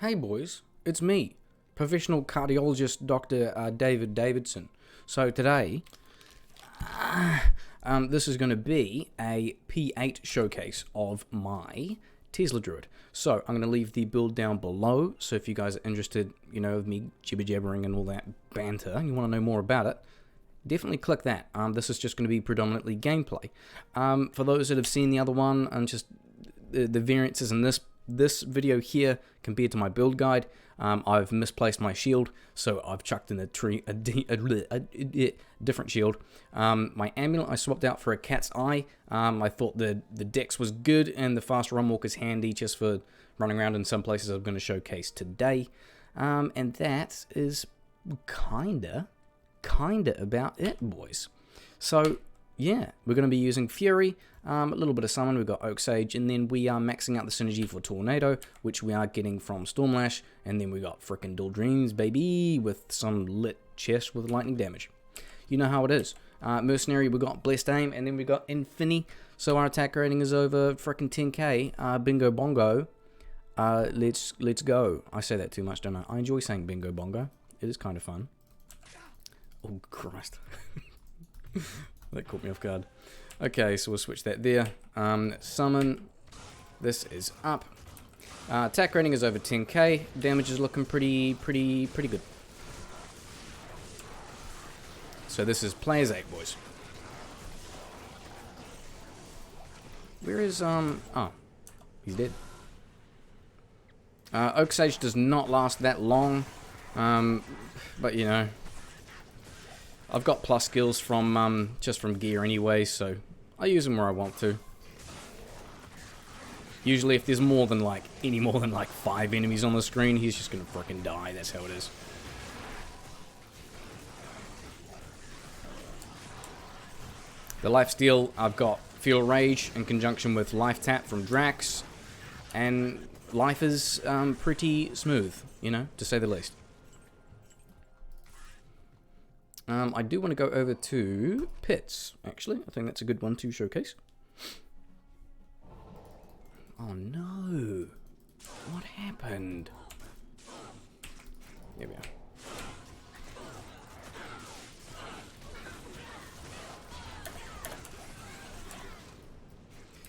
Hey boys, it's me, professional cardiologist Dr. David Davidson. So today, this is going to be a P8 showcase of my Tesla Druid. So I'm going to leave the build down below, so if you guys are interested, of me jibber-jabbering and all that banter, and you want to know more about it, definitely click that. This is just going to be predominantly gameplay. For those that have seen the other one, and just the variances in this video here compared to my build guide, I've misplaced my shield, so I've chucked in a different shield. My amulet I swapped out for a cat's eye. I thought the dex was good and the fast run walk is handy just for running around in some places I'm going to showcase today. And that is kinda about it, boys. So yeah, we're going to be using Fury, a little bit of Summon, we've got Oak Sage, and then we are maxing out the synergy for Tornado, which we are getting from Stormlash, and then we got frickin' Dual Dreams, baby, with some lit chest with lightning damage. You know how it is. Mercenary, we got Blessed Aim, and then we got Infini, so our attack rating is over frickin' 10k, bingo bongo, let's go. I say that too much, don't I? I enjoy saying bingo bongo, it is kind of fun. Oh, Christ. That caught me off guard. Okay, so we'll switch that there. Summon. This is up. Attack rating is over 10k. Damage is looking pretty good. So this is players 8, boys. Where is oh, he's dead. Oak Sage does not last that long, but I've got plus skills from just from gear anyway, so I use them where I want to. Usually if there's any more than 5 enemies on the screen, he's just gonna frickin' die. That's how it is. The lifesteal, I've got Feel Rage in conjunction with Life Tap from Drax, and life is pretty smooth, to say the least. I do want to go over to Pits, actually. I think that's a good one to showcase. Oh no! What happened? Here we are.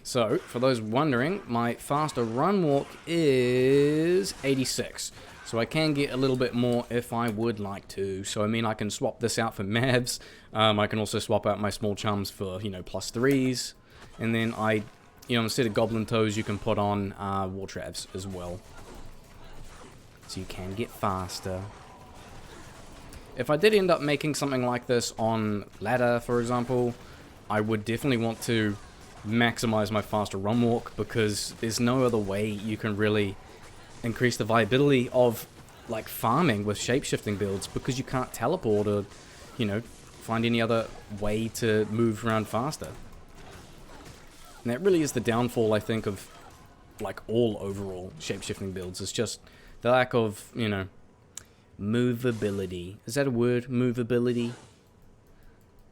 So, for those wondering, my faster run walk is 86. So I can get a little bit more if I would like to. So I mean, I can swap this out for Mavs. I can also swap out my small chums for, +3s. And then instead of Goblin Toes, you can put on War Travs as well. So you can get faster. If I did end up making something like this on ladder, for example, I would definitely want to maximize my faster run walk, because there's no other way you can really increase the viability of farming with shape-shifting builds, because you can't teleport or find any other way to move around faster. And that really is the downfall, I think, of all overall shape-shifting builds. It's just the lack of movability. Is that a word? Movability?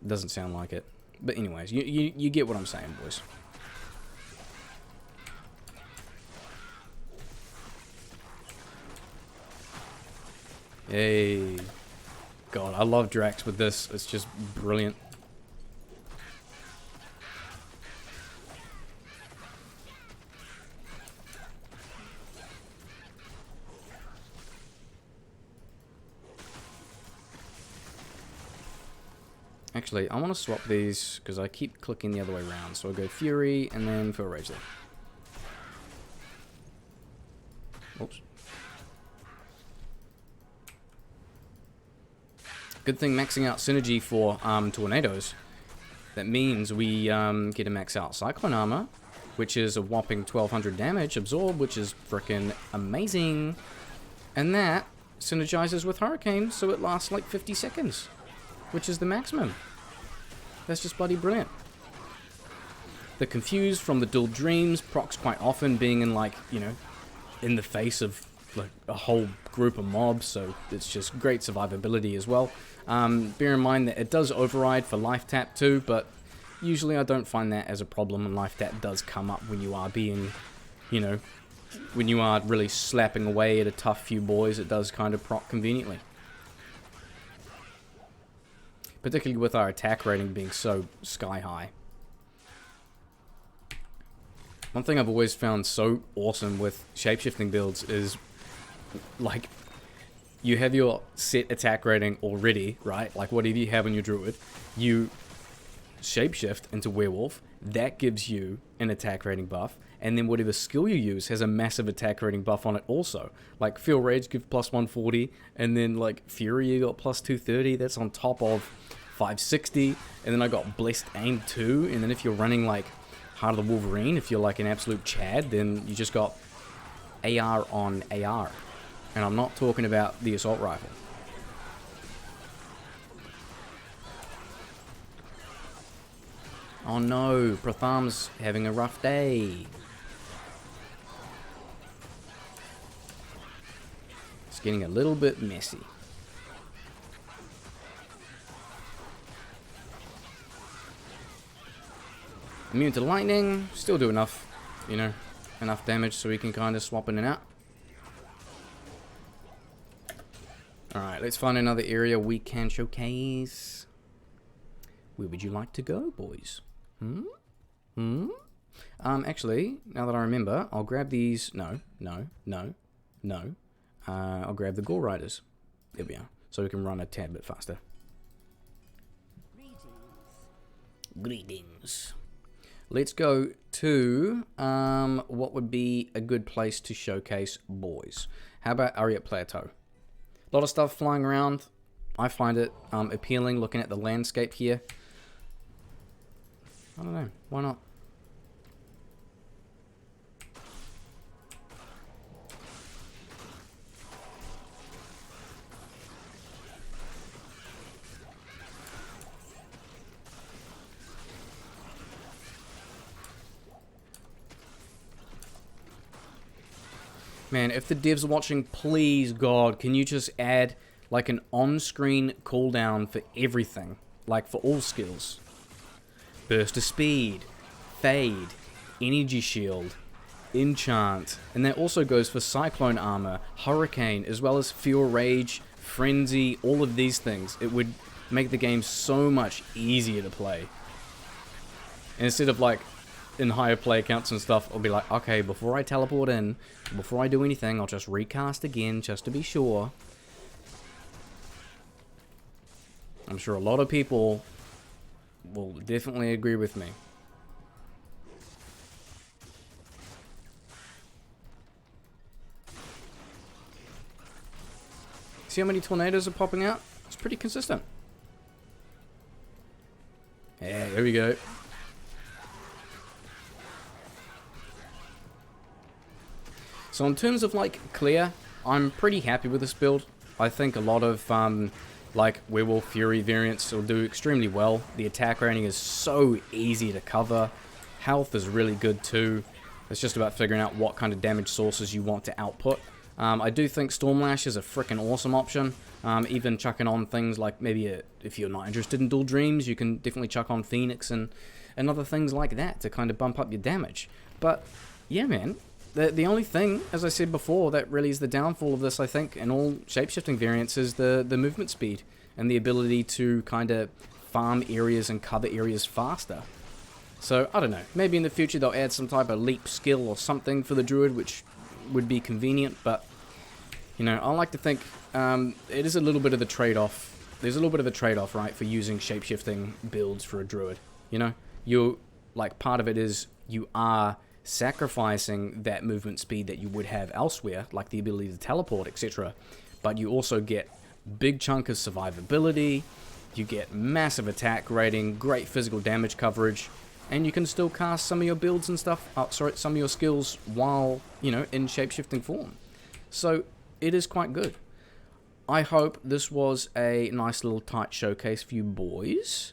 Doesn't sound like it, but anyways, you get what I'm saying, boys. Hey, God, I love Drax with this. It's just brilliant. Actually, I want to swap these because I keep clicking the other way around. So I'll go Fury and then Feel Rage there. Oops. Good thing maxing out synergy for tornadoes. That means we get to max out Cyclone Armor, which is a whopping 1200 damage absorb, which is frickin' amazing. And that synergizes with Hurricane, so it lasts 50 seconds, which is the maximum. That's just bloody brilliant. The Confused from the Dual Dreams procs quite often, being in in the face of a whole group of mobs, so it's just great survivability as well. Bear in mind that it does override for Life Tap too, but usually I don't find that as a problem, and Life Tap does come up when you are being, when you are really slapping away at a tough few boys, it does kind of proc conveniently. Particularly with our attack rating being so sky high. One thing I've always found so awesome with shapeshifting builds is, like, you have your set attack rating already, right? Like, whatever you have on your druid, you shapeshift into werewolf, that gives you an attack rating buff, and then whatever skill you use has a massive attack rating buff on it also. Like, Feel Rage gives plus 140, and then, like, Fury you got plus 230, that's on top of 560, and then I got Blessed Aim 2, and then if you're running, like, Heart of the Wolverine, if you're, like, an absolute Chad, then you just got AR on AR. And I'm not talking about the assault rifle. Oh no, Pratham's having a rough day. It's getting a little bit messy. Immune to lightning, still do enough, you know, enough damage so we can kind of swap in and out. Alright, let's find another area we can showcase. Where would you like to go, boys? Actually, now that I remember, I'll grab these. No. I'll grab the Gore Riders. There we are. So we can run a tad bit faster. Greetings. Let's go to what would be a good place to showcase boys. How about Ariat Plateau? A lot of stuff flying around. I find it appealing looking at the landscape here. I don't know. Why not? Man, if the devs are watching, please, God, can you just add, like, an on-screen cooldown for everything? Like, for all skills. Burst of Speed, Fade, Energy Shield, Enchant, and that also goes for Cyclone Armor, Hurricane, as well as Feel Rage, Frenzy, all of these things. It would make the game so much easier to play. And instead of, like, in higher play counts and stuff, I'll be like, okay, before I teleport in, before I do anything, I'll just recast again, just to be sure. I'm sure a lot of people will definitely agree with me. See how many tornadoes are popping out? It's pretty consistent. Yeah, there we go. So in terms of, like, clear, I'm pretty happy with this build. I think a lot of, like, Werewolf Fury variants will do extremely well. The attack rating is so easy to cover. Health is really good too. It's just about figuring out what kind of damage sources you want to output. I do think Stormlash is a freaking awesome option. Even chucking on things like maybe if you're not interested in Dual Dreams, you can definitely chuck on Phoenix and other things like that to kind of bump up your damage. But yeah, man. The only thing, as I said before, that really is the downfall of this, I think, in all shapeshifting variants is the movement speed and the ability to kind of farm areas and cover areas faster. So, I don't know, maybe in the future they'll add some type of leap skill or something for the druid, which would be convenient, but, you know, I like to think it is a little bit of the trade-off. There's a little bit of a trade-off, right, for using shapeshifting builds for a druid, you know? Part of it is you are sacrificing that movement speed that you would have elsewhere, like the ability to teleport, etc. But you also get big chunk of survivability, you get massive attack rating, great physical damage coverage, and you can still cast some of your builds and stuff, some of your skills while, you know, in shapeshifting form. So it is quite good. I hope this was a nice little tight showcase for you boys.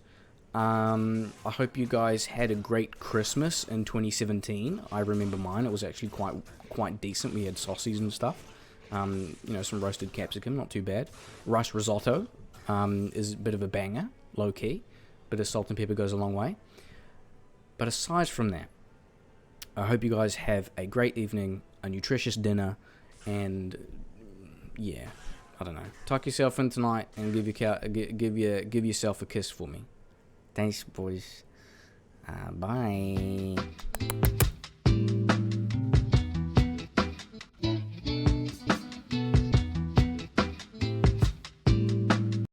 I hope you guys had a great Christmas in 2017. I remember mine. It was actually quite decent. We had sausages and stuff. You know, some roasted capsicum, not too bad. Rice risotto is a bit of a banger, low key. Bit of salt and pepper goes a long way. But aside from that, I hope you guys have a great evening, a nutritious dinner, and yeah, I don't know. Tuck yourself in tonight and give yourself a kiss for me. Thanks, boys. Bye.